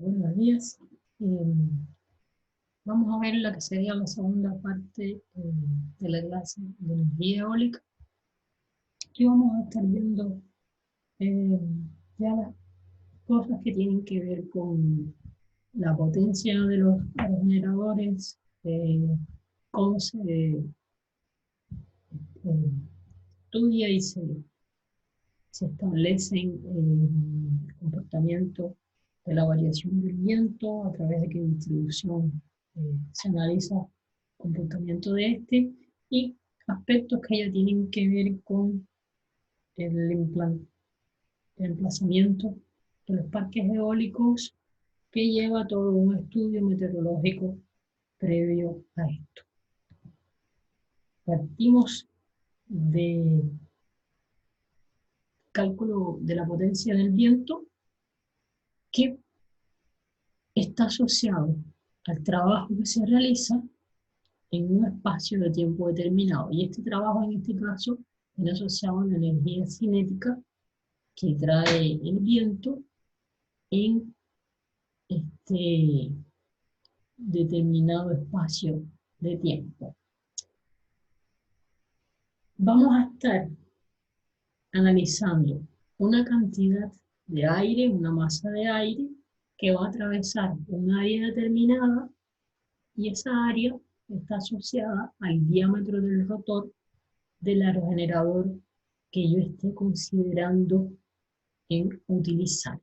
Buenos días. Eh, Vamos a ver la que sería la segunda parte de la clase de energía eólica. Y vamos a estar viendo eh, ya las cosas que tienen que ver con la potencia de los aerogeneradores, cómo se estudia y se establecen el comportamiento de la variación del viento a través de qué distribución se analiza el comportamiento de este y aspectos que ya tienen que ver con el, el emplazamiento de los parques eólicos que lleva todo un estudio meteorológico previo a esto. Partimos de cálculo de la potencia del viento que está asociado al trabajo que se realiza en un espacio de tiempo determinado. Y este trabajo, en este caso, es asociado a la energía cinética que trae el viento en este determinado espacio de tiempo. Vamos a estar analizando una cantidad de aire, una masa de aire, que va a atravesar un área determinada y esa área está asociada al diámetro del rotor del aerogenerador que yo esté considerando en utilizar.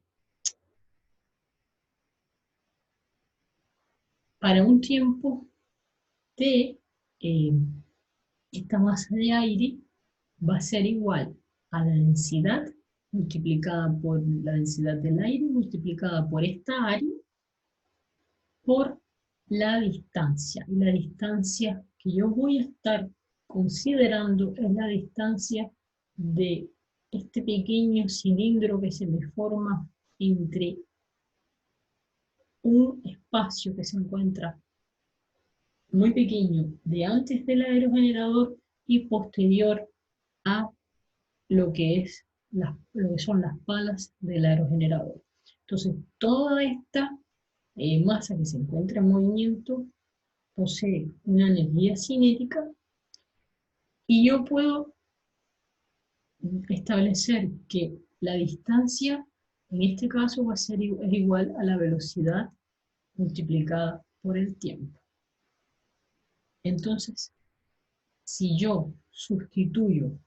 Para un tiempo de esta masa de aire va a ser igual a la densidad multiplicada por la densidad del aire multiplicada por esta área por la distancia. Y la distancia que yo voy a estar considerando es la distancia de este pequeño cilindro que se me forma entre un espacio que se encuentra muy pequeño de antes del aerogenerador y posterior a lo que son las palas del aerogenerador. Entonces, toda esta masa que se encuentra en movimiento posee una energía cinética y yo puedo establecer que la distancia, en este caso, es igual a la velocidad multiplicada por el tiempo. Entonces, si yo sustituyo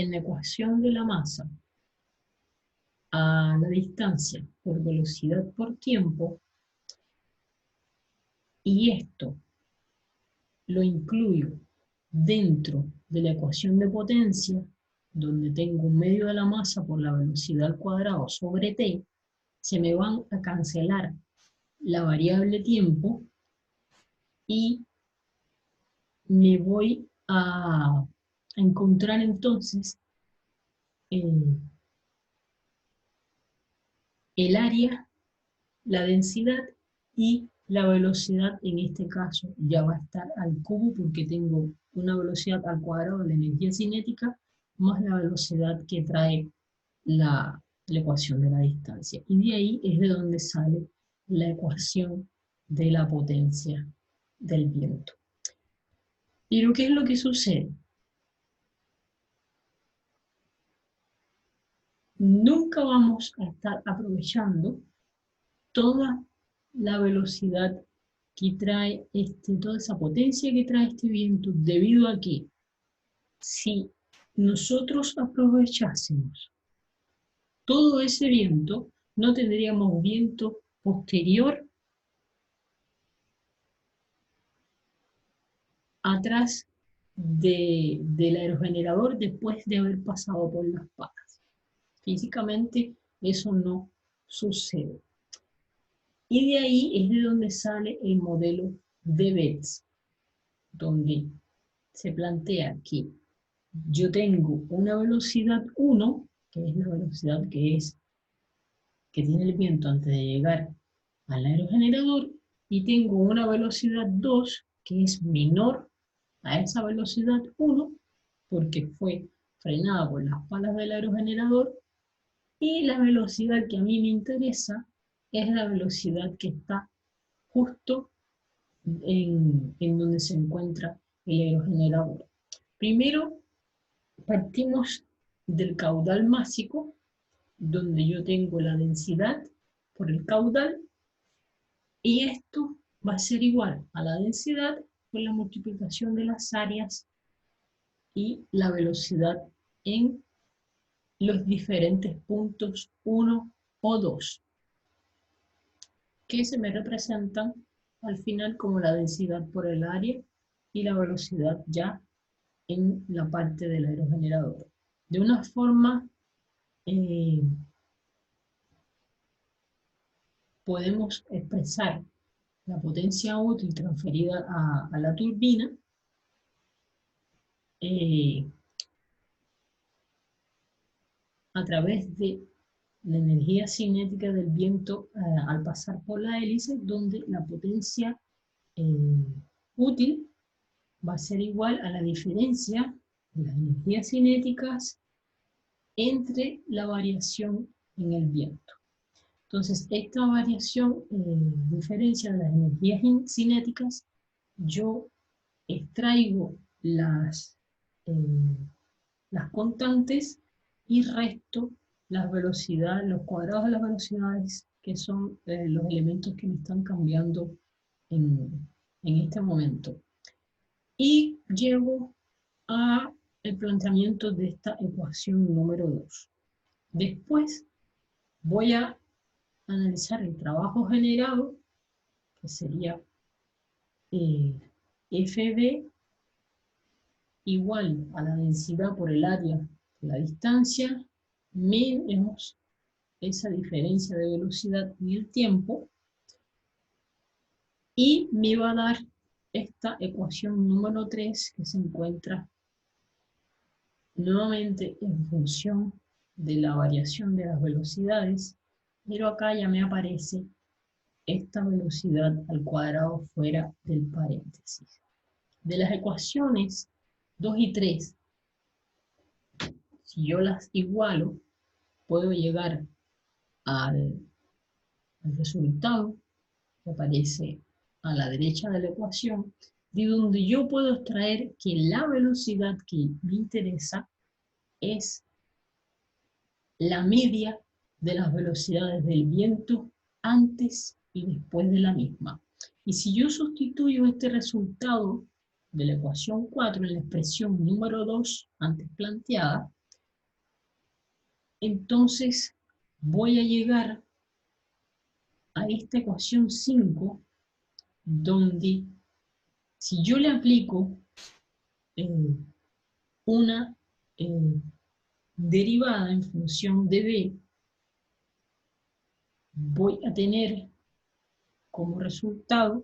en la ecuación de la masa a la distancia por velocidad por tiempo, y esto lo incluyo dentro de la ecuación de potencia, donde tengo un medio de la masa por la velocidad al cuadrado sobre t, se me van a cancelar la variable tiempo y me voy a encontrar entonces el área, la densidad y la velocidad. En este caso ya va a estar al cubo porque tengo una velocidad al cuadrado de la energía cinética más la velocidad que trae la ecuación de la distancia. Y de ahí es de donde sale la ecuación de la potencia del viento. Pero ¿qué es lo que sucede? Nunca vamos a estar aprovechando toda la velocidad que trae toda esa potencia que trae este viento, debido a que si nosotros aprovechásemos todo ese viento, no tendríamos viento posterior atrás del aerogenerador después de haber pasado por las patas. Físicamente eso no sucede. Y de ahí es de donde sale el modelo de Betz, donde se plantea que yo tengo una velocidad 1, que es la velocidad que tiene el viento antes de llegar al aerogenerador, y tengo una velocidad 2, que es menor a esa velocidad 1, porque fue frenada por las palas del aerogenerador, y la velocidad que a mí me interesa es la velocidad que está justo en donde se encuentra el aerogenerador. Primero partimos del caudal másico, donde yo tengo la densidad por el caudal, y esto va a ser igual a la densidad por la multiplicación de las áreas y la velocidad en los diferentes puntos 1 o 2, que se me representan al final como la densidad por el área y la velocidad ya en la parte del aerogenerador. De una forma, podemos expresar la potencia útil transferida a la turbina a través de la energía cinética del viento al pasar por la hélice, donde la potencia útil va a ser igual a la diferencia de las energías cinéticas entre la variación en el viento. Entonces, esta variación, diferencia de las energías cinéticas, yo extraigo las constantes y resto las velocidades, los cuadrados de las velocidades, que son los elementos que me están cambiando en este momento. Y llego a el planteamiento de esta ecuación número 2. Después voy a analizar el trabajo generado, que sería FB igual a la densidad por el área de la distancia, menos esa diferencia de velocidad en el tiempo, y me va a dar esta ecuación número 3, que se encuentra nuevamente en función de la variación de las velocidades, pero acá ya me aparece esta velocidad al cuadrado fuera del paréntesis. De las ecuaciones 2 y 3, si yo las igualo, puedo llegar al resultado que aparece a la derecha de la ecuación, de donde yo puedo extraer que la velocidad que me interesa es la media de las velocidades del viento antes y después de la misma. Y si yo sustituyo este resultado de la ecuación 4 en la expresión número 2 antes planteada, entonces voy a llegar a esta ecuación 5, donde si yo le aplico una derivada en función de b, voy a tener como resultado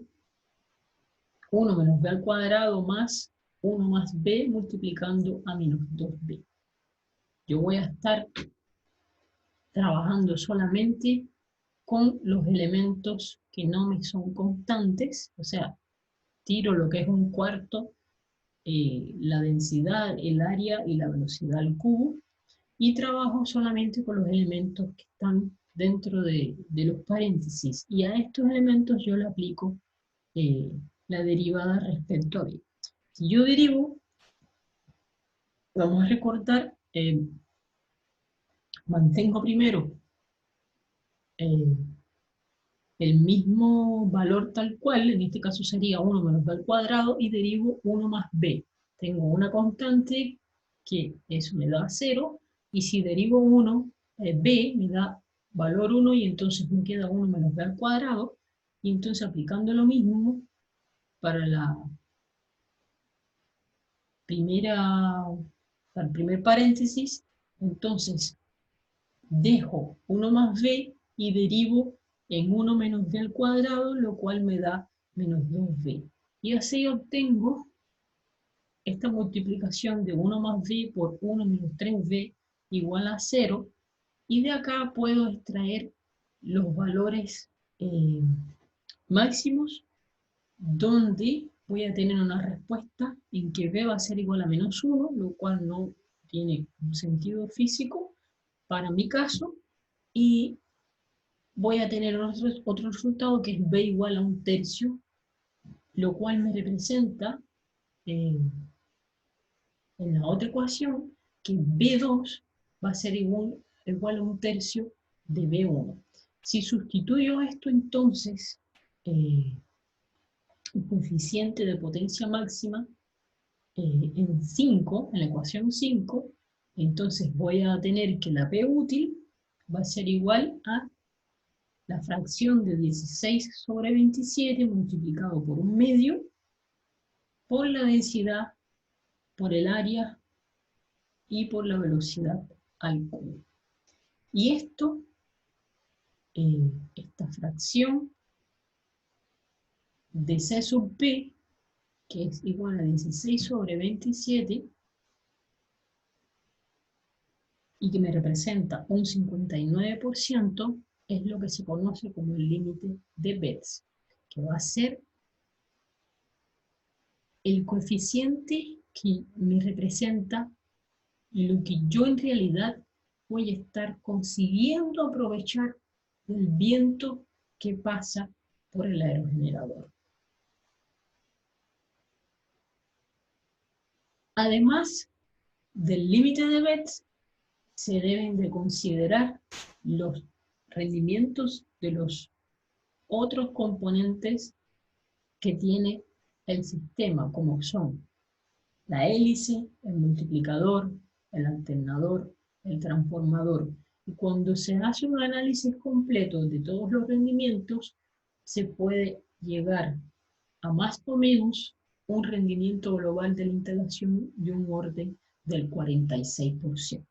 1 menos b al cuadrado más 1 más b multiplicando a menos 2b. Yo voy a estar trabajando solamente con los elementos que no me son constantes, o sea, tiro lo que es un cuarto, la densidad, el área y la velocidad al cubo, y trabajo solamente con los elementos que están dentro de los paréntesis, y a estos elementos yo le aplico la derivada respecto a b. Si yo derivo, vamos a recordar, mantengo primero el mismo valor tal cual, en este caso sería 1 menos b al cuadrado, y derivo 1 más b. Tengo una constante que eso me da 0, y si derivo 1, b me da valor 1, y entonces me queda 1 menos b al cuadrado, y entonces aplicando lo mismo para para el primer paréntesis, entonces dejo 1 más b y derivo en 1 menos b al cuadrado, lo cual me da menos 2b. Y así obtengo esta multiplicación de 1 más b por 1 menos 3b igual a 0, y de acá puedo extraer los valores máximos, donde voy a tener una respuesta en que b va a ser igual a menos 1, lo cual no tiene un sentido físico para mi caso, y voy a tener otro resultado que es B igual a 1/3, lo cual me representa en la otra ecuación que B2 va a ser igual a 1/3 de B1. Si sustituyo esto entonces, el coeficiente de potencia máxima en 5, en la ecuación 5, entonces voy a tener que la P útil va a ser igual a la fracción de 16/27 multiplicado por 1/2 por la densidad, por el área y por la velocidad al cubo. Y esto, esta fracción de C sub P, que es igual a 16/27, y que me representa un 59%, es lo que se conoce como el límite de Betz, que va a ser el coeficiente que me representa lo que yo en realidad voy a estar consiguiendo aprovechar del viento que pasa por el aerogenerador. Además del límite de Betz, se deben de considerar los rendimientos de los otros componentes que tiene el sistema, como son la hélice, el multiplicador, el alternador, el transformador. Y cuando se hace un análisis completo de todos los rendimientos, se puede llegar a más o menos un rendimiento global de la instalación de un orden del 46%.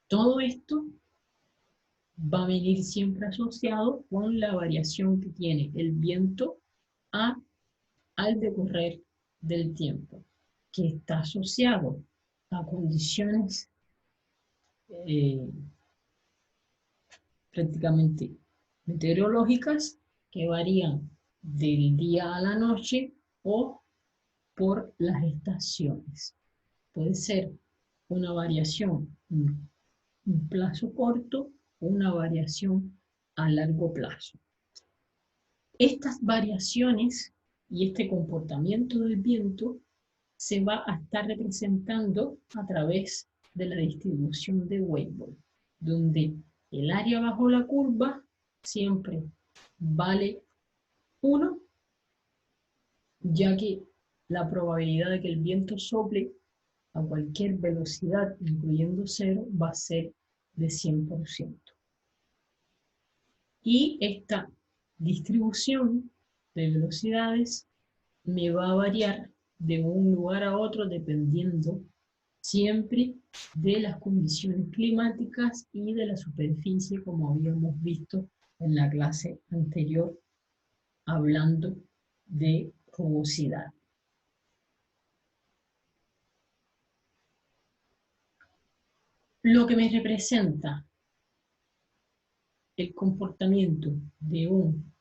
Todo esto va a venir siempre asociado con la variación que tiene el viento al decorrer del tiempo, que está asociado a condiciones eh, prácticamente meteorológicas que varían del día a la noche o por las estaciones. Puede ser una variación en un plazo corto o una variación a largo plazo. Estas variaciones y este comportamiento del viento se va a estar representando a través de la distribución de Weibull, donde el área bajo la curva siempre vale 1, ya que la probabilidad de que el viento sople a cualquier velocidad, incluyendo 0, va a ser de 100%. Y esta distribución de velocidades me va a variar de un lugar a otro dependiendo siempre de las condiciones climáticas y de la superficie, como habíamos visto en la clase anterior, hablando de rugosidad. Lo que me representa el comportamiento de un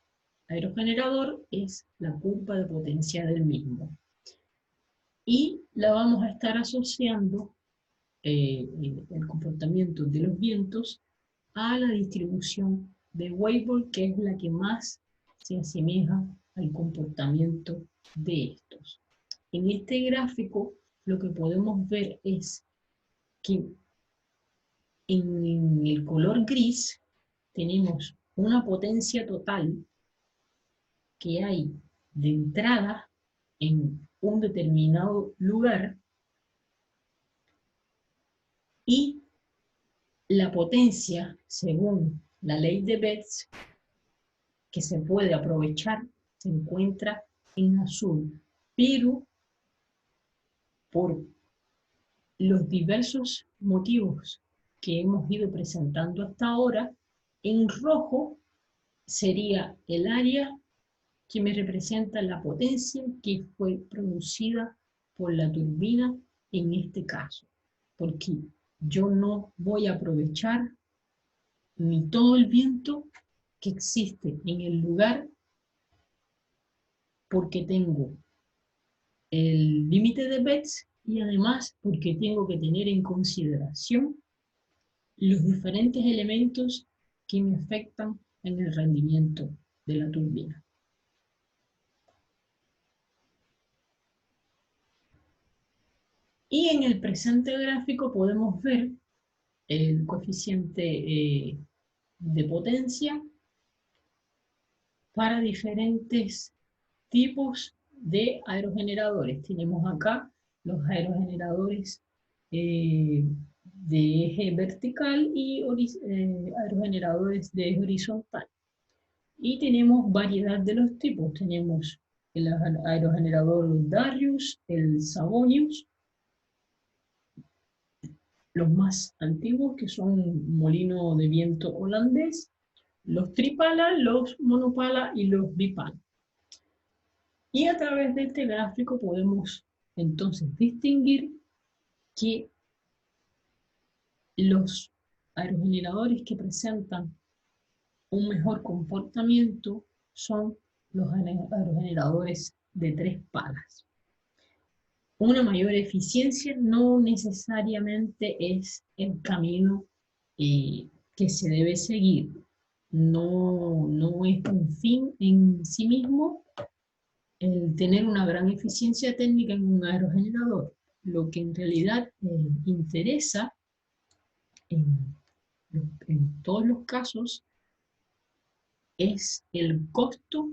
aerogenerador es la curva de potencia del mismo. Y la vamos a estar asociando el comportamiento de los vientos a la distribución de Weibull, que es la que más se asemeja al comportamiento de estos. En este gráfico lo que podemos ver es que en el color gris tenemos una potencia total que hay de entrada en un determinado lugar y la potencia, según la ley de Betz, que se puede aprovechar, se encuentra en azul, pero por los diversos motivos que hemos ido presentando hasta ahora, en rojo sería el área que me representa la potencia que fue producida por la turbina en este caso, porque yo no voy a aprovechar ni todo el viento que existe en el lugar porque tengo el límite de Betz y además porque tengo que tener en consideración los diferentes elementos que me afectan en el rendimiento de la turbina. Y en el presente gráfico podemos ver el coeficiente de potencia para diferentes tipos de aerogeneradores. Tenemos acá los aerogeneradores de eje vertical y aerogeneradores de eje horizontal. Y tenemos variedad de los tipos. Tenemos el aerogenerador Darius, el Savonius, los más antiguos que son molino de viento holandés, los tripala, los monopala y los bipala. Y a través de este gráfico podemos entonces distinguir que los aerogeneradores que presentan un mejor comportamiento son los aerogeneradores de 3 palas. Una mayor eficiencia no necesariamente es el camino que se debe seguir. No es un fin en sí mismo el tener una gran eficiencia técnica en un aerogenerador. Lo que en realidad interesa en, en todos los casos es el costo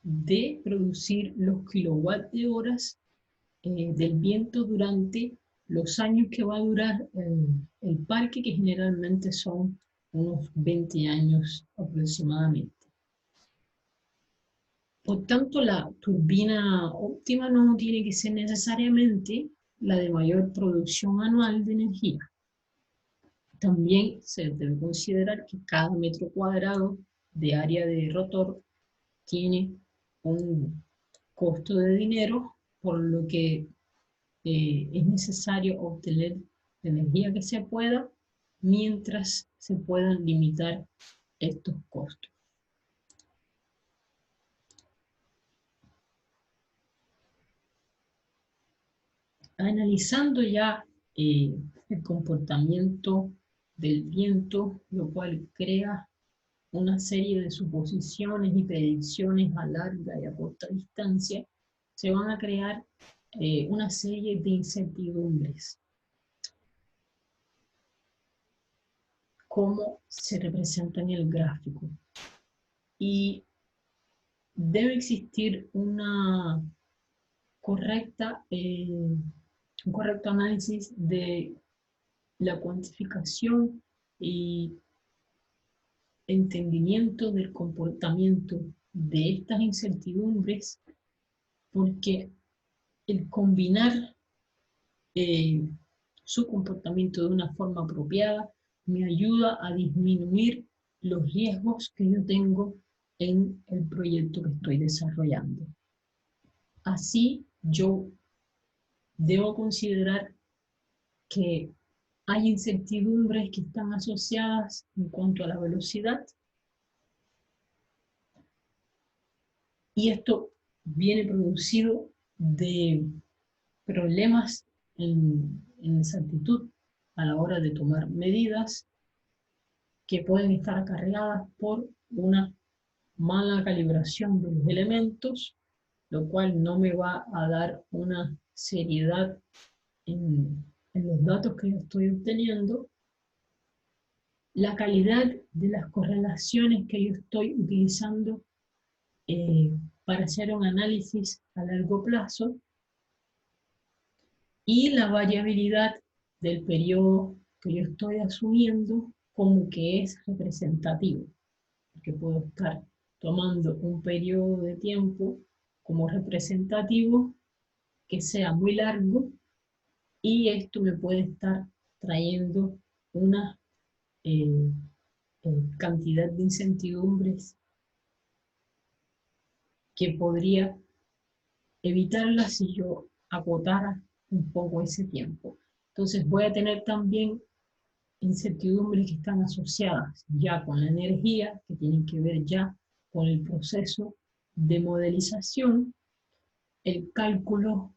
de producir los kilowatt de horas del viento durante los años que va a durar el parque, que generalmente son unos 20 años aproximadamente. Por tanto, la turbina óptima no tiene que ser necesariamente la de mayor producción anual de energía. También se debe considerar que cada metro cuadrado de área de rotor tiene un costo de dinero, por lo que es necesario obtener la energía que se pueda mientras se puedan limitar estos costos. Analizando ya el comportamiento del viento, lo cual crea una serie de suposiciones y predicciones a larga y a corta distancia, se van a crear una serie de incertidumbres. Cómo se representa en el gráfico. Y debe existir una correcta, un correcto análisis de la cuantificación y entendimiento del comportamiento de estas incertidumbres, porque el combinar su comportamiento de una forma apropiada me ayuda a disminuir los riesgos que yo tengo en el proyecto que estoy desarrollando. Así, yo debo considerar que hay incertidumbres que están asociadas en cuanto a la velocidad, y esto viene producido de problemas en exactitud a la hora de tomar medidas que pueden estar acarreadas por una mala calibración de los elementos, lo cual no me va a dar una seriedad en los datos que yo estoy obteniendo, la calidad de las correlaciones que yo estoy utilizando para hacer un análisis a largo plazo, y la variabilidad del periodo que yo estoy asumiendo como que es representativo, porque puedo estar tomando un periodo de tiempo como representativo que sea muy largo, y esto me puede estar trayendo una cantidad de incertidumbres que podría evitarla si yo acotara un poco ese tiempo. Entonces voy a tener también incertidumbres que están asociadas ya con la energía, que tienen que ver ya con el proceso de modelización, el cálculo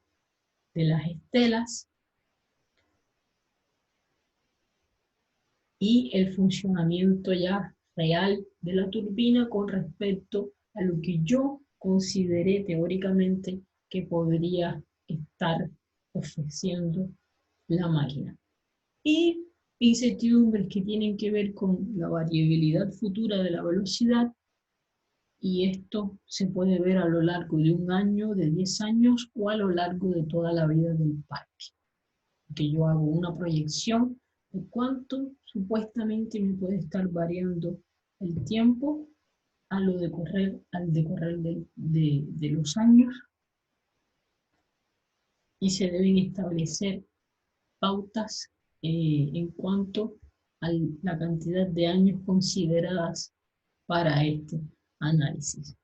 de las estelas y el funcionamiento ya real de la turbina con respecto a lo que yo consideré teóricamente que podría estar ofreciendo la máquina. Y incertidumbres que tienen que ver con la variabilidad futura de la velocidad, y esto se puede ver a lo largo de un año, de 10 años o a lo largo de toda la vida del parque. Que yo hago una proyección de cuánto supuestamente me puede estar variando el tiempo al decorrer de los años, y se deben establecer pautas en cuanto a la cantidad de años consideradas para este análisis.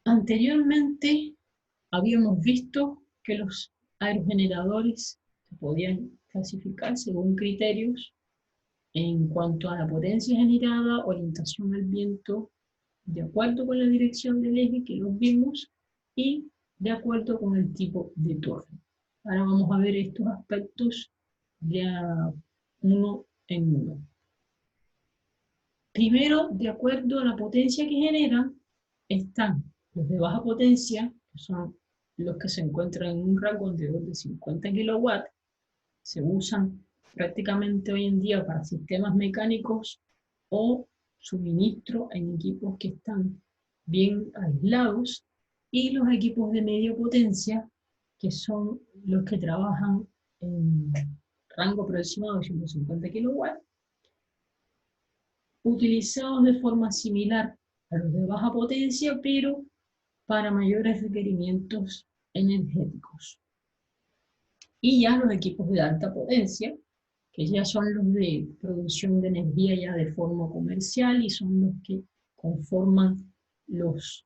Anteriormente habíamos visto que los aerogeneradores se podían clasificar según criterios en cuanto a la potencia generada, orientación al viento, de acuerdo con la dirección del eje que los vimos, y de acuerdo con el tipo de torre. Ahora vamos a ver estos aspectos ya uno en uno. Primero, de acuerdo a la potencia que generan, están los de baja potencia, que son los que se encuentran en un rango de 50 kilowatts, se usan prácticamente hoy en día para sistemas mecánicos o suministro en equipos que están bien aislados, y los equipos de media potencia, que son los que trabajan en rango aproximado de 150 kilowatts, utilizados de forma similar a los de baja potencia, pero para mayores requerimientos energéticos. Y ya los equipos de alta potencia, que ya son los de producción de energía ya de forma comercial, y son los que conforman los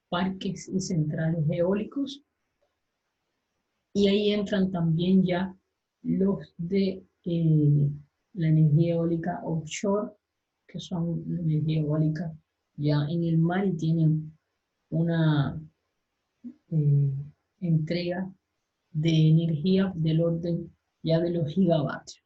parques y centrales eólicos. Y ahí entran también ya los de la energía eólica offshore, que son la energía eólica ya en el mar y tienen una entrega de energía del orden ya de los gigavatios.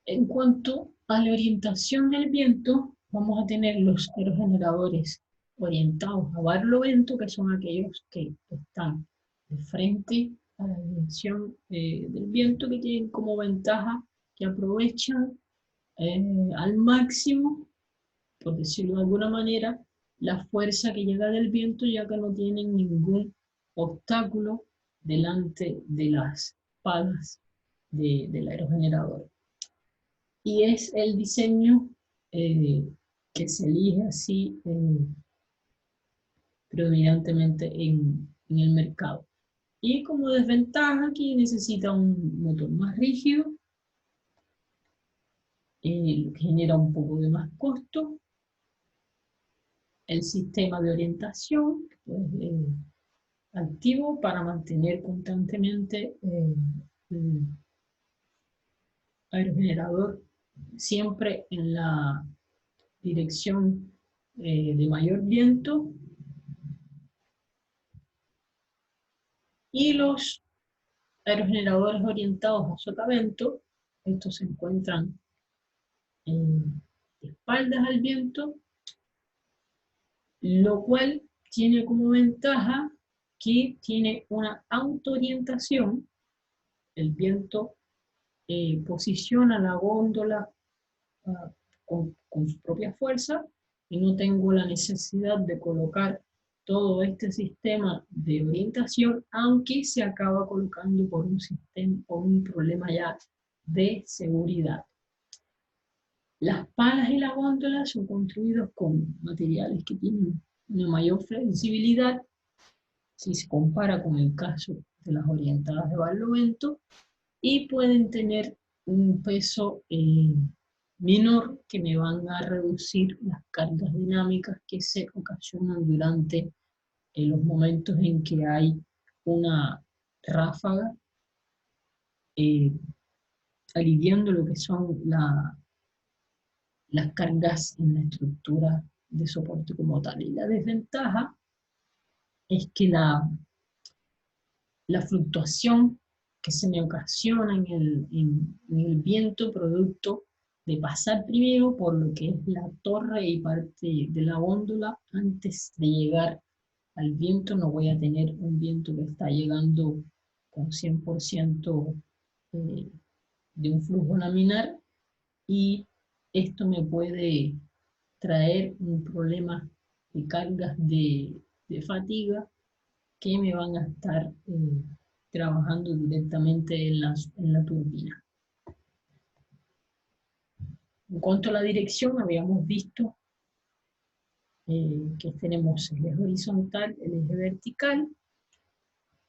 En cuanto a la orientación del viento, vamos a tener los aerogeneradores orientados a barlovento, que son aquellos que están de frente a la dirección del viento, que tienen como ventaja que aprovechan al máximo, por decirlo de alguna manera, la fuerza que llega del viento, ya que no tienen ningún obstáculo delante de las palas del aerogenerador. Y es el diseño que se elige así predominantemente en el mercado. Y como desventaja, aquí necesita un motor más rígido, lo que genera un poco de más costo. El sistema de orientación, pues, activo para mantener constantemente el aerogenerador siempre en la dirección de mayor viento. Y los aerogeneradores orientados a sotavento, estos se encuentran espaldas al viento, lo cual tiene como ventaja que tiene una autoorientación. El viento posiciona la góndola con su propia fuerza, y no tengo la necesidad de colocar todo este sistema de orientación, aunque se acaba colocando por un sistema o un problema ya de seguridad. Las palas y la góndola son construidos con materiales que tienen una mayor flexibilidad si se compara con el caso de las orientadas de barlovento, y pueden tener un peso menor, que me van a reducir las cargas dinámicas que se ocasionan durante los momentos en que hay una ráfaga, aliviando lo que son las cargas en la estructura de soporte como tal. Y la desventaja es que la fluctuación que se me ocasiona en el viento producto de pasar primero por lo que es la torre y parte de la góndola antes de llegar al viento. No voy a tener un viento que está llegando con 100% de un flujo laminar, y esto me puede traer un problema de cargas de fatiga que me van a estar trabajando directamente en la turbina. En cuanto a la dirección, habíamos visto que tenemos el eje horizontal, el eje vertical,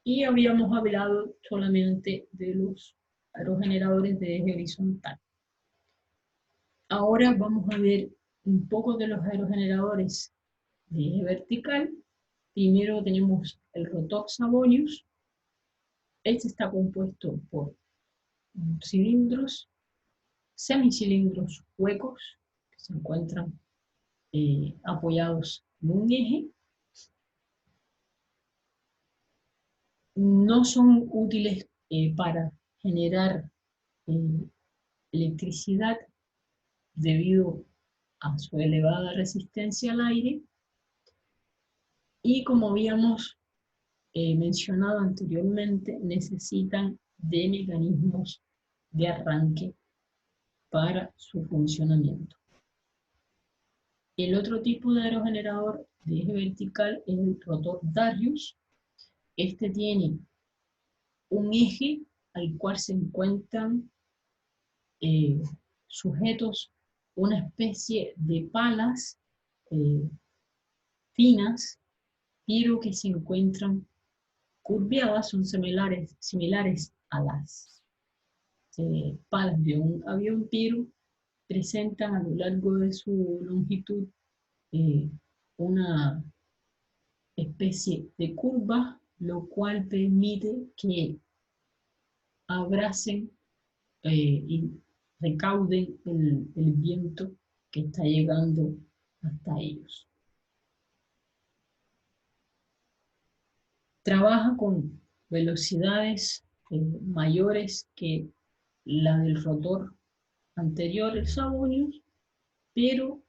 y habíamos hablado solamente de los aerogeneradores de eje horizontal. Ahora vamos a ver un poco de los aerogeneradores de eje vertical. Primero tenemos el rotor Savonius. Este está compuesto por cilindros, semicilindros huecos que se encuentran apoyados en un eje. No son útiles para generar electricidad debido a su elevada resistencia al aire, y como habíamos mencionado anteriormente, necesitan de mecanismos de arranque para su funcionamiento. El otro tipo de aerogenerador de eje vertical es el rotor Darius. Este tiene un eje al cual se encuentran sujetos una especie de palas finas, pero que se encuentran curveadas, son similares a las palas de un avión, pero presentan a lo largo de su longitud una especie de curva, lo cual permite que abracen y recauden el viento que está llegando hasta ellos. Trabaja con velocidades mayores que la del rotor anterior, el Savonius, pero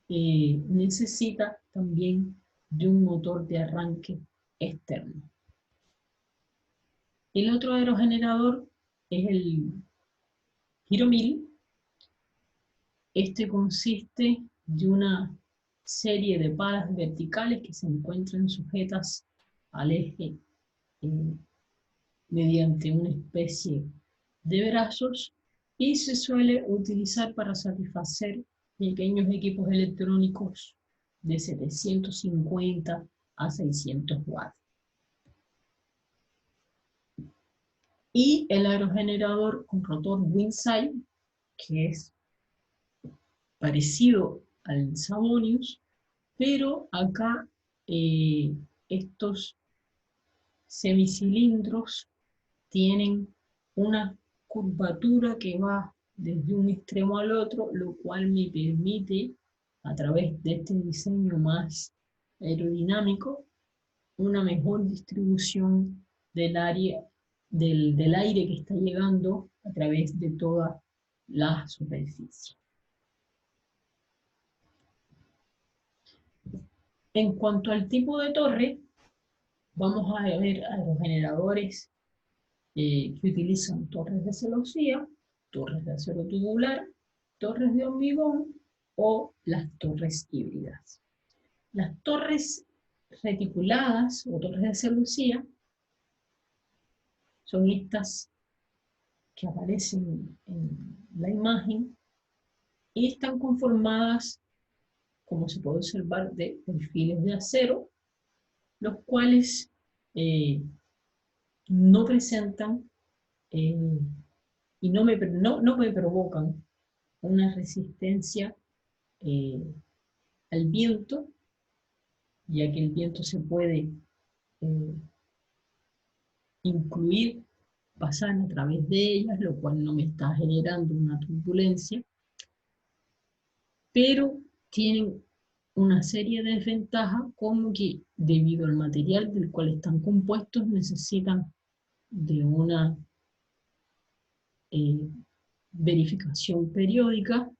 necesita también de un motor de arranque externo. El otro aerogenerador es el Giro 1000. Este consiste de una serie de palas verticales que se encuentran sujetas al eje mediante una especie de brazos, y se suele utilizar para satisfacer pequeños equipos electrónicos de 750 a 600 watts. Y el aerogenerador con rotor Windside, que es parecido al Savonius, pero acá estos semicilindros tienen una curvatura que va desde un extremo al otro, lo cual me permite, a través de este diseño más aerodinámico, una mejor distribución del área, del aire que está llegando a través de toda la superficie. En cuanto al tipo de torre, vamos a ver aerogeneradores que utilizan torres de celosía, torres de acero tubular, torres de hormigón o las torres híbridas. Las torres reticuladas o torres de celosía son estas que aparecen en la imagen y están conformadas, como se puede observar, de perfiles de acero, los cuales no presentan y no me provocan una resistencia al viento, ya que el viento se puede incluir, pasar a través de ellas, lo cual no me está generando una turbulencia, pero tienen una serie de desventajas, como que debido al material del cual están compuestos necesitan de una verificación periódica,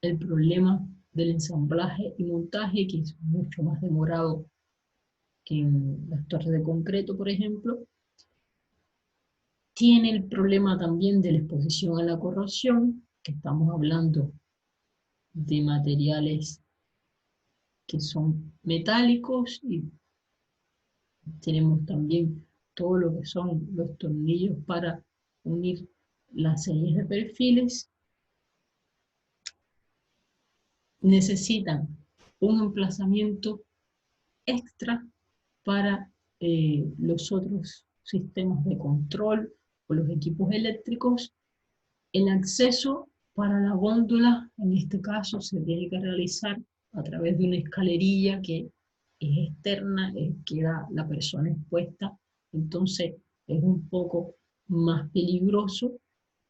el problema del ensamblaje y montaje, que es mucho más demorado que en las torres de concreto, por ejemplo. Tiene el problema también de la exposición a la corrosión, que estamos hablando de materiales que son metálicos, y tenemos también todo lo que son los tornillos para unir las series de perfiles. Necesitan un emplazamiento extra para los otros sistemas de control o los equipos eléctricos. El acceso para la góndola, en este caso, se tiene que realizar a través de una escalerilla que es externa, queda la persona expuesta, entonces es un poco más peligroso,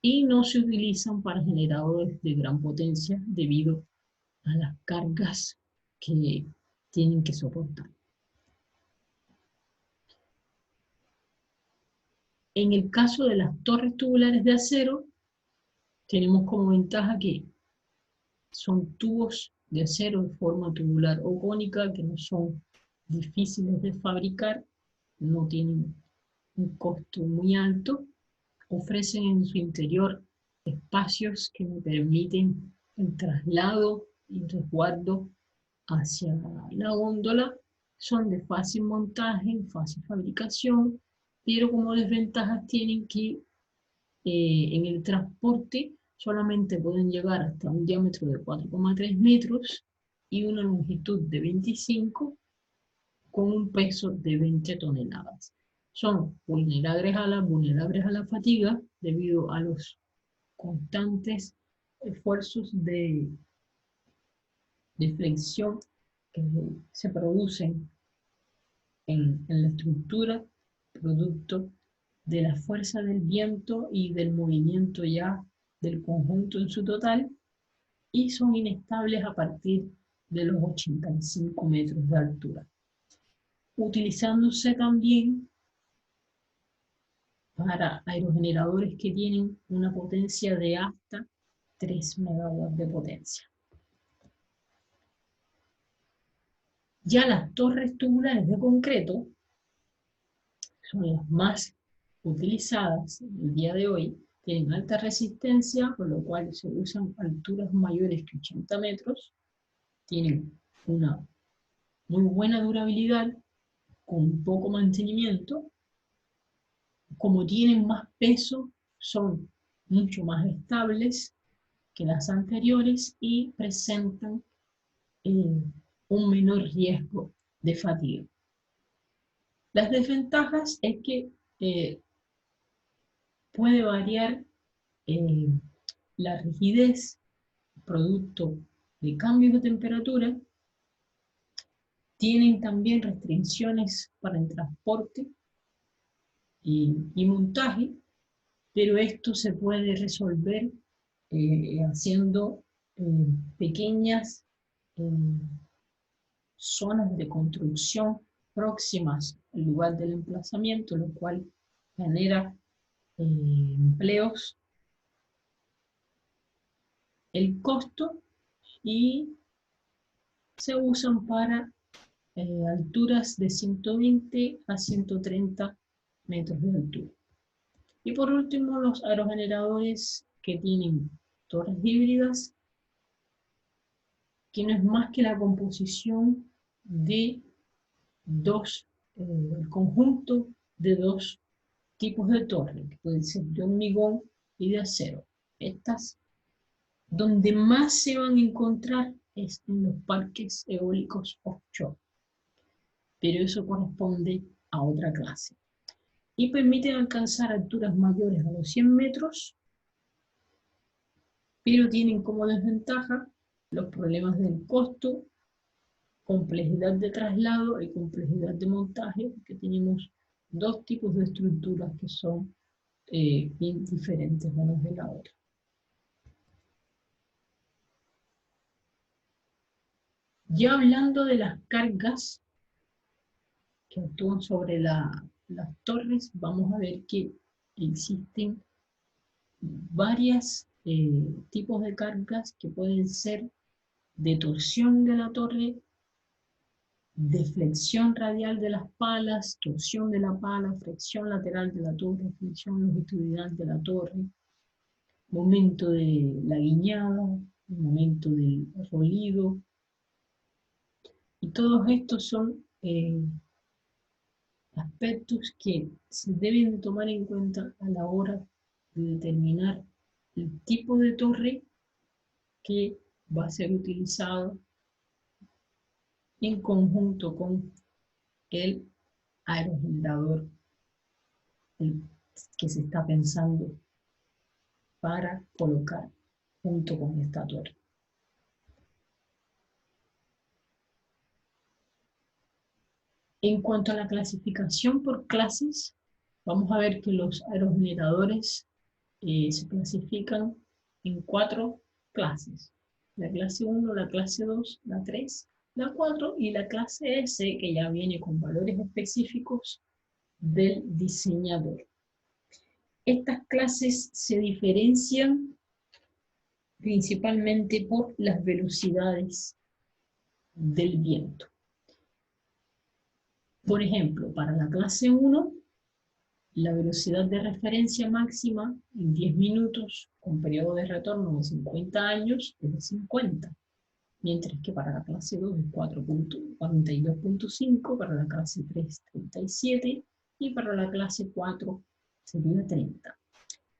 y no se utilizan para generadores de gran potencia debido a las cargas que tienen que soportar. En el caso de las torres tubulares de acero, tenemos como ventaja que son tubos de acero de forma tubular o cónica, que no son difíciles de fabricar, no tienen un costo muy alto, ofrecen en su interior espacios que me permiten el traslado y resguardo hacia la góndola, son de fácil montaje, fácil fabricación, pero como desventajas tienen que en el transporte solamente pueden llegar hasta un diámetro de 4,3 metros y una longitud de 25, con un peso de 20 toneladas. Son vulnerables a la fatiga debido a los constantes esfuerzos de flexión que se producen en la estructura, producto de la fuerza del viento y del movimiento ya del conjunto en su total, y son inestables a partir de los 85 metros de altura, utilizándose también para aerogeneradores que tienen una potencia de hasta 3 megawatts de potencia. Ya las torres tubulares de concreto son las más utilizadas el día de hoy, tienen alta resistencia, por lo cual se usan alturas mayores que 80 metros, tienen una muy buena durabilidad, con poco mantenimiento, como tienen más peso, son mucho más estables que las anteriores y presentan un menor riesgo de fatiga. Las desventajas es que puede variar eh, la rigidez producto de cambios de temperatura, tienen también restricciones para el transporte y montaje, pero esto se puede resolver haciendo pequeñas eh, zonas de construcción próximas al lugar del emplazamiento, lo cual genera empleos. El costo, y se usan para alturas de 120 a 130 metros de altura. Y por último, los aerogeneradores que tienen torres híbridas, que no es más que la composición de el conjunto de dos tipos de torre, que pueden ser de hormigón y de acero. Estas, donde más se van a encontrar es en los parques eólicos offshore, pero eso corresponde a otra clase. Y permiten alcanzar alturas mayores a los 100 metros, pero tienen como desventaja los problemas del costo, complejidad de traslado y complejidad de montaje, porque tenemos dos tipos de estructuras que son bien diferentes unas de la otra. Ya hablando de las cargas que actúan sobre la las torres, vamos a ver que existen varios tipos de cargas que pueden ser de torsión de la torre, deflexión radial de las palas, torsión de la pala, flexión lateral de la torre, flexión longitudinal de la torre, momento de la guiñada, momento del rolido, y todos estos son aspectos que se deben de tomar en cuenta a la hora de determinar el tipo de torre que va a ser utilizado en conjunto con el aerogenerador que se está pensando para colocar junto con esta torre. En cuanto a la clasificación por clases, vamos a ver que los aerogeneradores se clasifican en 4 clases. La clase 1, la clase 2, la 3, la 4 y la clase S, que ya viene con valores específicos del diseñador. Estas clases se diferencian principalmente por las velocidades del viento. Por ejemplo, para la clase 1, la velocidad de referencia máxima en 10 minutos con periodo de retorno de 50 años es de 50, mientras que para la clase 2 es 42.5, para la clase 3 37 y para la clase 4 sería 30.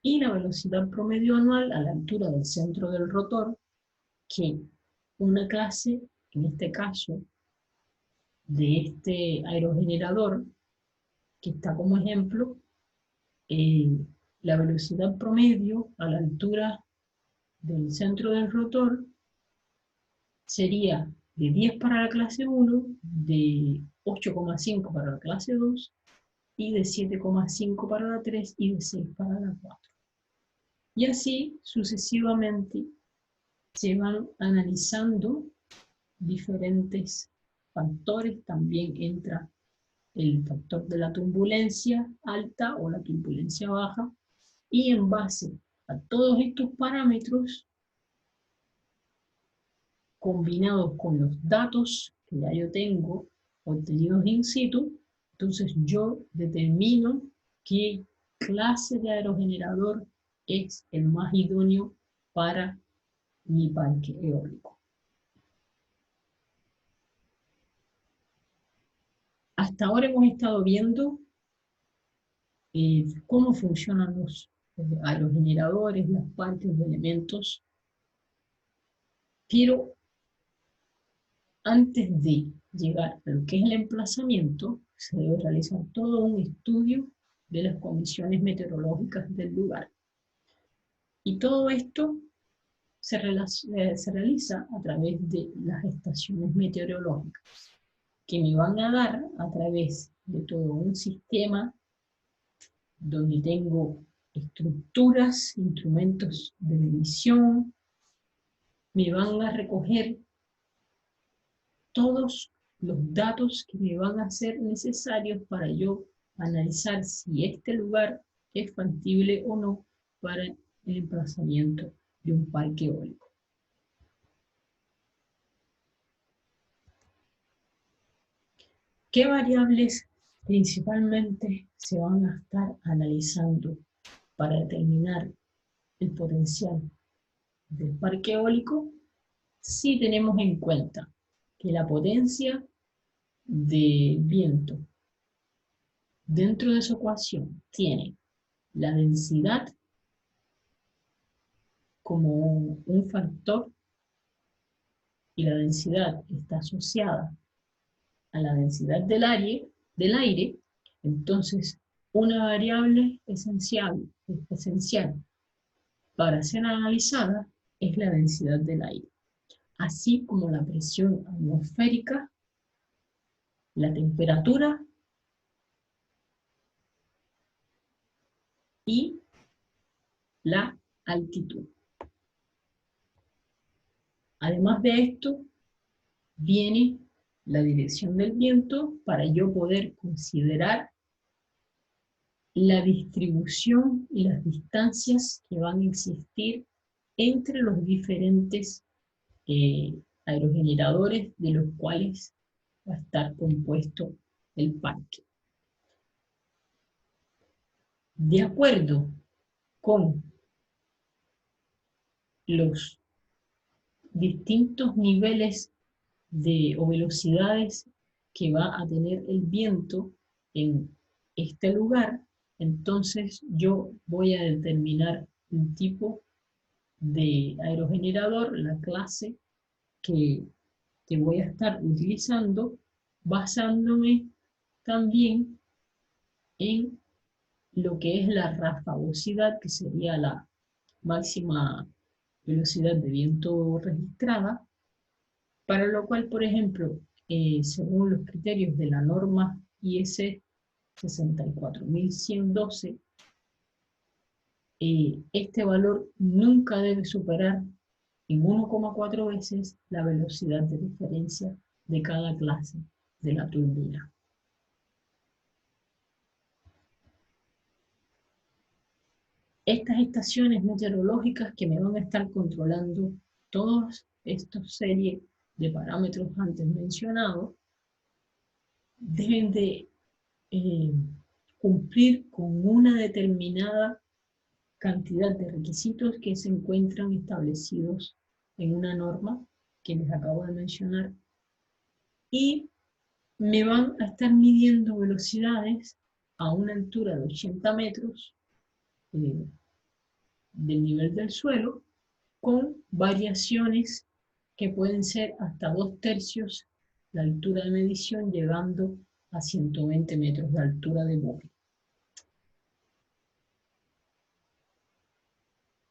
Y la velocidad promedio anual a la altura del centro del rotor, que una clase, en este caso, de este aerogenerador, que está como ejemplo, la velocidad promedio a la altura del centro del rotor sería de 10 para la clase 1, de 8,5 para la clase 2, y de 7,5 para la 3 y de 6 para la 4. Y así sucesivamente se van analizando diferentes factores. También entra el factor de la turbulencia alta o la turbulencia baja, y en base a todos estos parámetros, combinados con los datos que ya yo tengo obtenidos in situ, entonces yo determino qué clase de aerogenerador es el más idóneo para mi parque eólico. Hasta ahora hemos estado viendo cómo funcionan los aerogeneradores, las partes de elementos, pero antes de llegar a lo que es el emplazamiento, se debe realizar todo un estudio de las condiciones meteorológicas del lugar. Y todo esto se realiza a través de las estaciones meteorológicas, que me van a dar a través de todo un sistema donde tengo estructuras, instrumentos de medición, me van a recoger todos los datos que me van a ser necesarios para yo analizar si este lugar es factible o no para el emplazamiento de un parque eólico. ¿Qué variables principalmente se van a estar analizando para determinar el potencial del parque eólico? Si tenemos en cuenta que la potencia de viento dentro de su ecuación tiene la densidad como un factor, y la densidad está asociada a la densidad del aire, entonces una variable esencial para ser analizada es la densidad del aire, así como la presión atmosférica, la temperatura y la altitud. Además de esto, viene la dirección del viento para yo poder considerar la distribución y las distancias que van a existir entre los diferentes aerogeneradores de los cuales va a estar compuesto el parque. De acuerdo con los distintos niveles o velocidades que va a tener el viento en este lugar, entonces yo voy a determinar un tipo de aerogenerador, la clase que voy a estar utilizando, basándome también en lo que es la rafagosidad, que sería la máxima velocidad de viento registrada, para lo cual, por ejemplo, según los criterios de la norma IS 64112, este valor nunca debe superar en 1,4 veces la velocidad de diferencia de cada clase de la turbina. Estas estaciones meteorológicas que me van a estar controlando todas estas series de parámetros antes mencionados deben de cumplir con una determinada cantidad de requisitos que se encuentran establecidos en una norma que les acabo de mencionar, y me van a estar midiendo velocidades a una altura de 80 metros del nivel del suelo, con variaciones que pueden ser hasta 2/3 la altura de medición, llegando a 120 metros de altura de bóveda.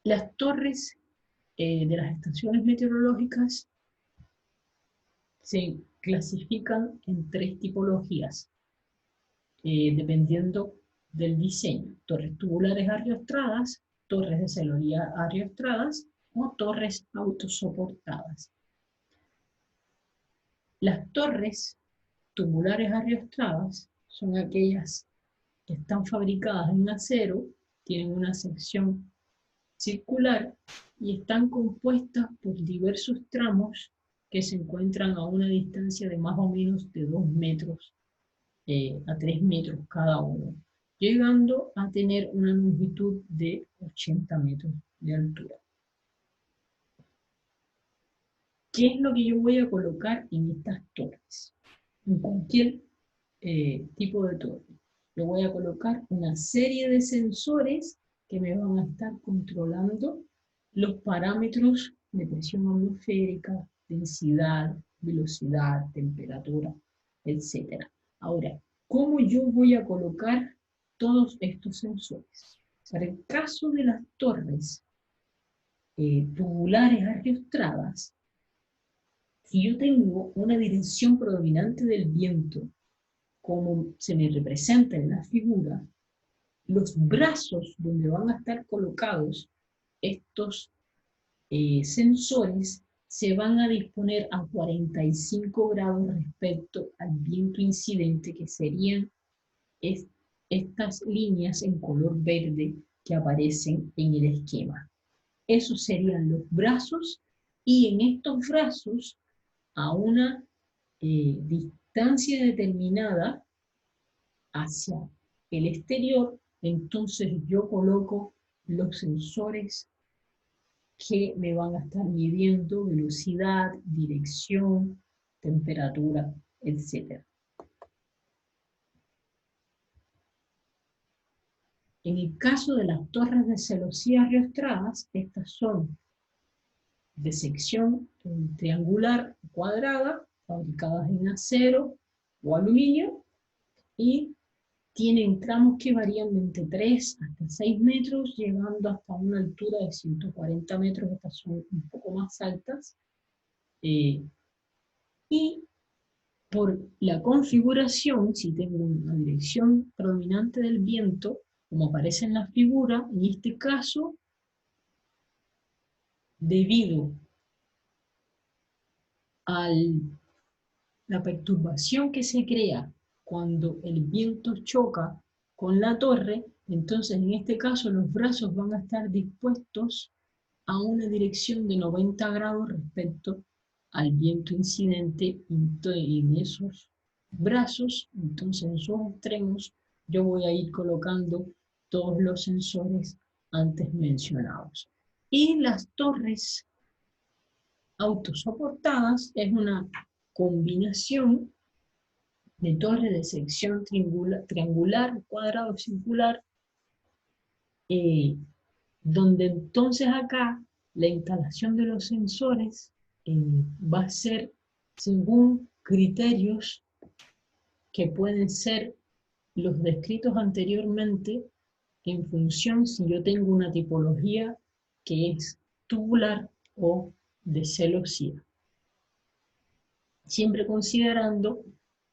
Las torres de las estaciones meteorológicas se clasifican en 3 tipologías, dependiendo del diseño: torres tubulares arriostradas, torres de celoría arriostradas o torres autosoportadas. Las torres tubulares arriostradas son aquellas que están fabricadas en acero, tienen una sección circular y están compuestas por diversos tramos que se encuentran a una distancia de más o menos de 2 metros a 3 metros cada uno, llegando a tener una longitud de 80 metros de altura. ¿Qué es lo que yo voy a colocar en estas torres? En cualquier tipo de torre. Yo voy a colocar una serie de sensores que me van a estar controlando los parámetros de presión atmosférica, densidad, velocidad, temperatura, etc. Ahora, ¿cómo yo voy a colocar todos estos sensores? Para el caso de las torres tubulares arriostradas, si yo tengo una dirección predominante del viento, como se me representa en la figura, los brazos donde van a estar colocados estos sensores se van a disponer a 45 grados respecto al viento incidente, que serían estas líneas en color verde que aparecen en el esquema. Esos serían los brazos, y en estos brazos, a una distancia determinada hacia el exterior, entonces yo coloco los sensores que me van a estar midiendo velocidad, dirección, temperatura, etc. En el caso de las torres de celosía arriostradas, estas son de sección triangular o cuadrada, fabricadas en acero o aluminio, y tienen tramos que varían de entre 3 hasta 6 metros, llegando hasta una altura de 140 metros, estas son un poco más altas. Y por la configuración, si tengo una dirección predominante del viento, como aparece en la figura, en este caso, debido a la perturbación que se crea cuando el viento choca con la torre, Entonces, en este caso, los brazos van a estar dispuestos a una dirección de 90 grados respecto al viento incidente, y en esos brazos, entonces en sus extremos, yo voy a ir colocando todos los sensores antes mencionados. Y las torres autosoportadas es una combinación de torres de sección triangular, cuadrado o circular, donde entonces acá la instalación de los sensores va a ser según criterios que pueden ser los descritos anteriormente, en función si yo tengo una tipología que es tubular o de celosía, siempre considerando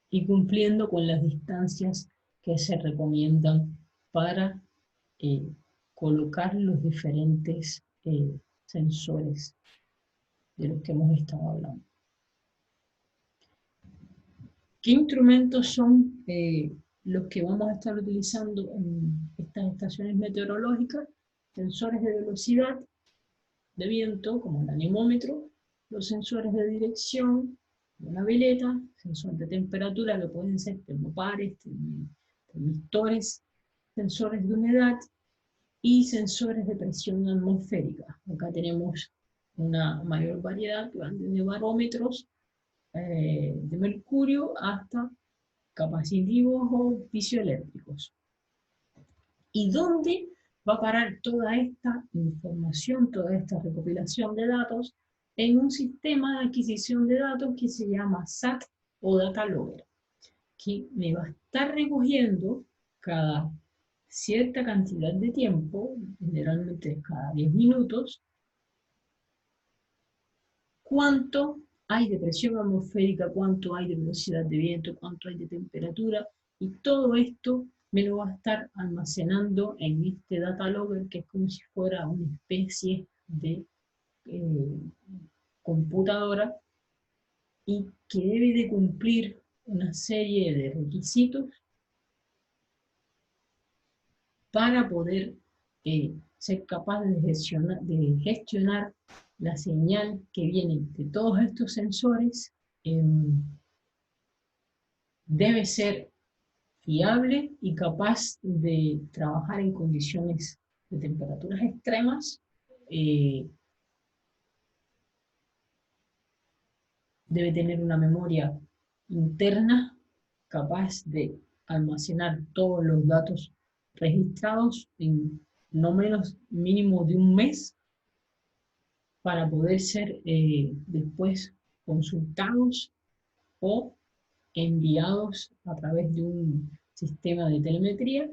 y cumpliendo con las distancias que se recomiendan para eh, colocar los diferentes sensores de los que hemos estado hablando. ¿Qué instrumentos son los que vamos a estar utilizando en estas estaciones meteorológicas? Sensores de velocidad, de viento, como el anemómetro, los sensores de dirección, una veleta, sensor de temperatura, que pueden ser termopares, termistores, sensores de humedad y sensores de presión atmosférica. Acá tenemos una mayor variedad de barómetros, de mercurio hasta capacitivos o piezoeléctricos. ¿Y dónde va a parar toda esta información, toda esta recopilación de datos? En un sistema de adquisición de datos que se llama SAT o Data Logger, que me va a estar recogiendo cada cierta cantidad de tiempo, generalmente cada 10 minutos, cuánto hay de presión atmosférica, cuánto hay de velocidad de viento, cuánto hay de temperatura, y todo esto me lo va a estar almacenando en este data logger, que es como si fuera una especie de computadora, y que debe de cumplir una serie de requisitos para poder ser capaz de gestionar la señal que viene de todos estos sensores. Debe ser fiable y capaz de trabajar en condiciones de temperaturas extremas. Debe tener una memoria interna capaz de almacenar todos los datos registrados en no menos mínimo de un mes, para poder ser después consultados o enviados a través de un sistema de telemetría.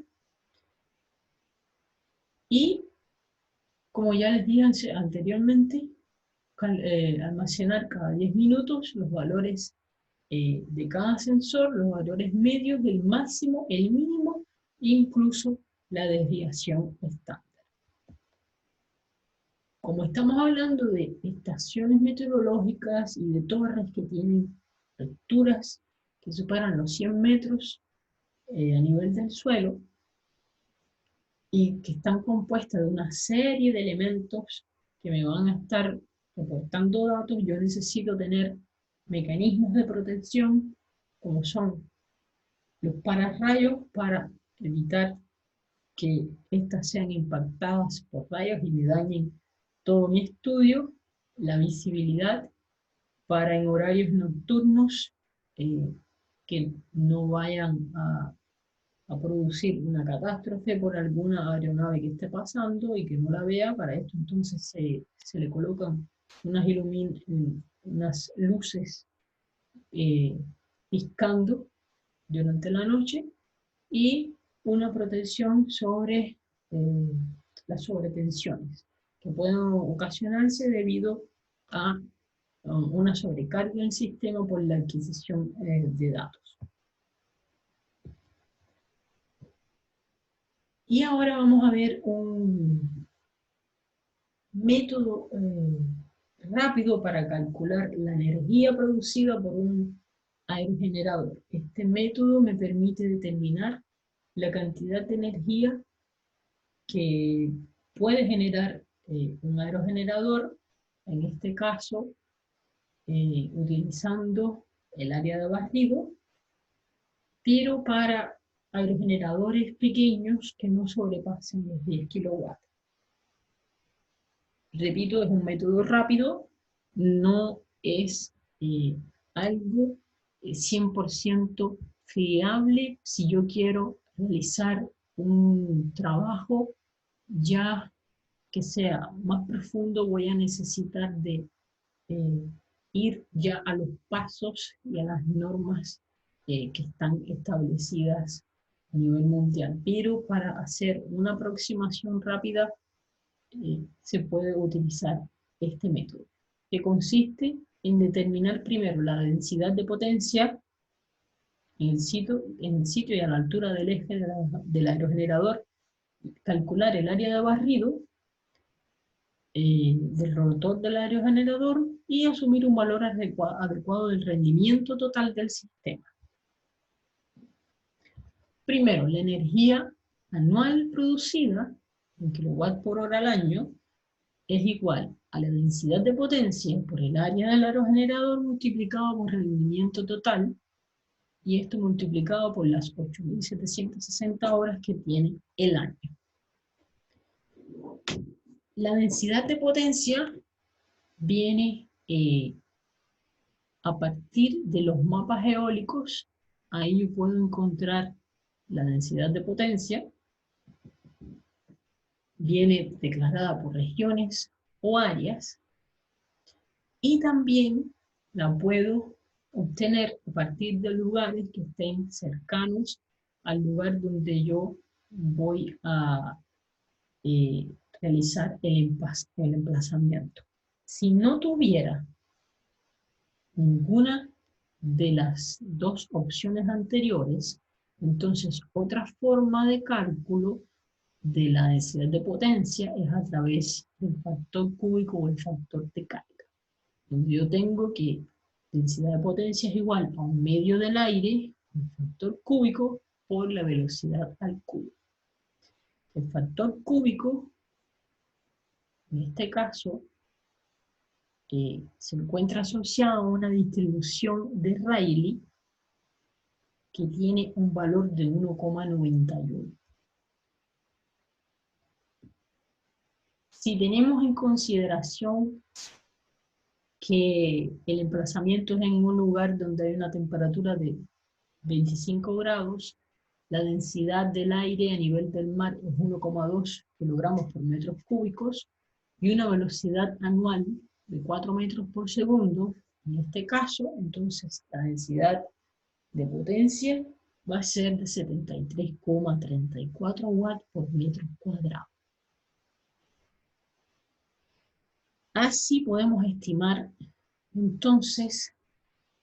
Y, como ya les dije anteriormente, almacenar cada 10 minutos los valores de cada sensor, los valores medios, el máximo, el mínimo, incluso la desviación estándar. Como estamos hablando de estaciones meteorológicas y de torres que tienen alturas que superan los 100 metros a nivel del suelo, y que están compuestas de una serie de elementos que me van a estar reportando datos, yo necesito tener mecanismos de protección, como son los pararrayos, para evitar que éstas sean impactadas por rayos y me dañen todo mi estudio, la visibilidad para en horarios nocturnos que no vayan a producir una catástrofe por alguna aeronave que esté pasando y que no la vea. Para esto entonces se le colocan unas luces piscando durante la noche, y una protección sobre las sobretensiones que pueden ocasionarse debido a una sobrecarga del sistema por la adquisición de datos. Y ahora vamos a ver un método rápido para calcular la energía producida por un aerogenerador. Este método me permite determinar la cantidad de energía que puede generar un aerogenerador, en este caso, utilizando el área de barrido, pero para aerogeneradores pequeños que no sobrepasen los 10 kilowatts. Repito, es un método rápido, no es algo 100% fiable si yo quiero realizar un trabajo ya que sea más profundo. Voy a necesitar de ir ya a los pasos y a las normas que están establecidas a nivel mundial. Pero para hacer una aproximación rápida se puede utilizar este método, que consiste en determinar primero la densidad de potencia en el sitio y a la altura del eje del aerogenerador, calcular el área de barrido del rotor del aerogenerador y asumir un valor adecuado del rendimiento total del sistema. Primero, la energía anual producida en kilowatt por hora al año es igual a la densidad de potencia por el área del aerogenerador multiplicado por el rendimiento total, y esto multiplicado por las 8.760 horas que tiene el año. La densidad de potencia viene a partir de los mapas eólicos. Ahí yo puedo encontrar la densidad de potencia. Viene declarada por regiones o áreas, y también la puedo obtener a partir de lugares que estén cercanos al lugar donde yo voy a realizar el emplazamiento. Si no tuviera ninguna de las dos opciones anteriores, entonces otra forma de cálculo de la densidad de potencia es a través del factor cúbico o el factor de carga, donde yo tengo que densidad de potencia es igual a un medio del aire, un factor cúbico, por la velocidad al cubo. El factor cúbico, en este caso, se encuentra asociado a una distribución de Rayleigh que tiene un valor de 1,91. Si tenemos en consideración que el emplazamiento es en un lugar donde hay una temperatura de 25 grados, la densidad del aire a nivel del mar es 1,2 kilogramos por metros cúbicos y una velocidad anual de 4 metros por segundo. En este caso, entonces, la densidad de potencia va a ser de 73,34 watts por metro cuadrado. Así podemos estimar entonces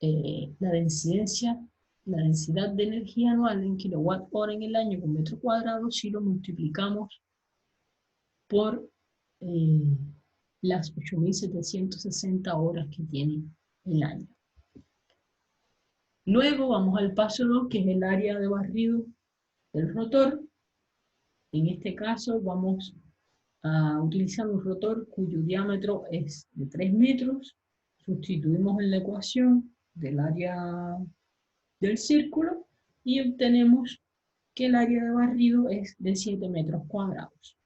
la densidad de energía anual en kilowatt hora en el año por metro cuadrado si lo multiplicamos por las 8.760 horas que tiene el año. Luego vamos al paso 2, que es el área de barrido del rotor. En este caso vamos a utilizar un rotor cuyo diámetro es de 3 metros. Sustituimos en la ecuación del área del círculo y obtenemos que el área de barrido es de 7 metros cuadrados.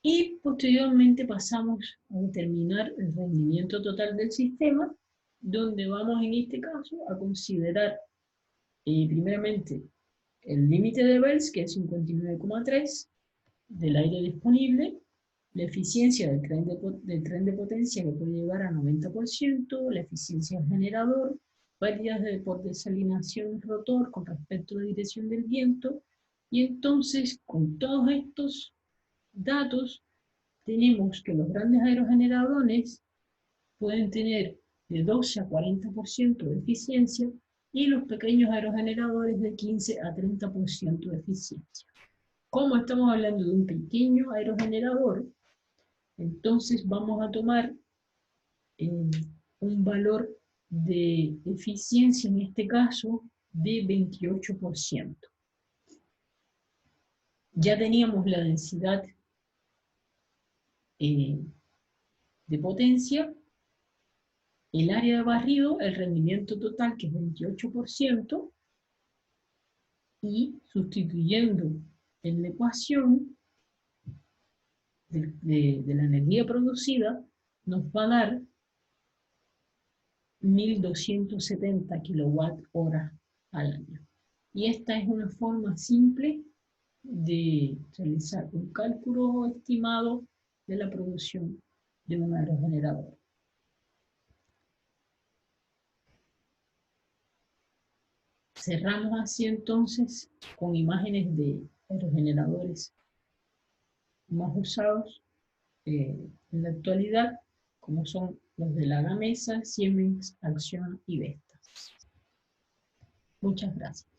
Y posteriormente pasamos a determinar el rendimiento total del sistema, donde vamos en este caso a considerar primeramente el límite de Bells, que es 59,3 del aire disponible, la eficiencia del tren de potencia, que puede llegar a 90%, la eficiencia del generador, pérdidas por desalinación del rotor con respecto a la dirección del viento, y entonces con todos estos datos tenemos que los grandes aerogeneradores pueden tener de 12 a 40% de eficiencia y los pequeños aerogeneradores de 15 a 30% de eficiencia. Como estamos hablando de un pequeño aerogenerador, entonces vamos a tomar un valor de eficiencia, en este caso, de 28%. Ya teníamos la densidad de potencia, el área de barrido, el rendimiento total, que es 28%, y sustituyendo en la ecuación de la energía producida, nos va a dar 1270 kilowatt hora al año. Y esta es una forma simple de realizar un cálculo estimado de la producción de un aerogenerador. Cerramos así entonces con imágenes de aerogeneradores más usados en la actualidad, como son los de la Gamesa, Siemens, Acciona y Vestas. Muchas gracias.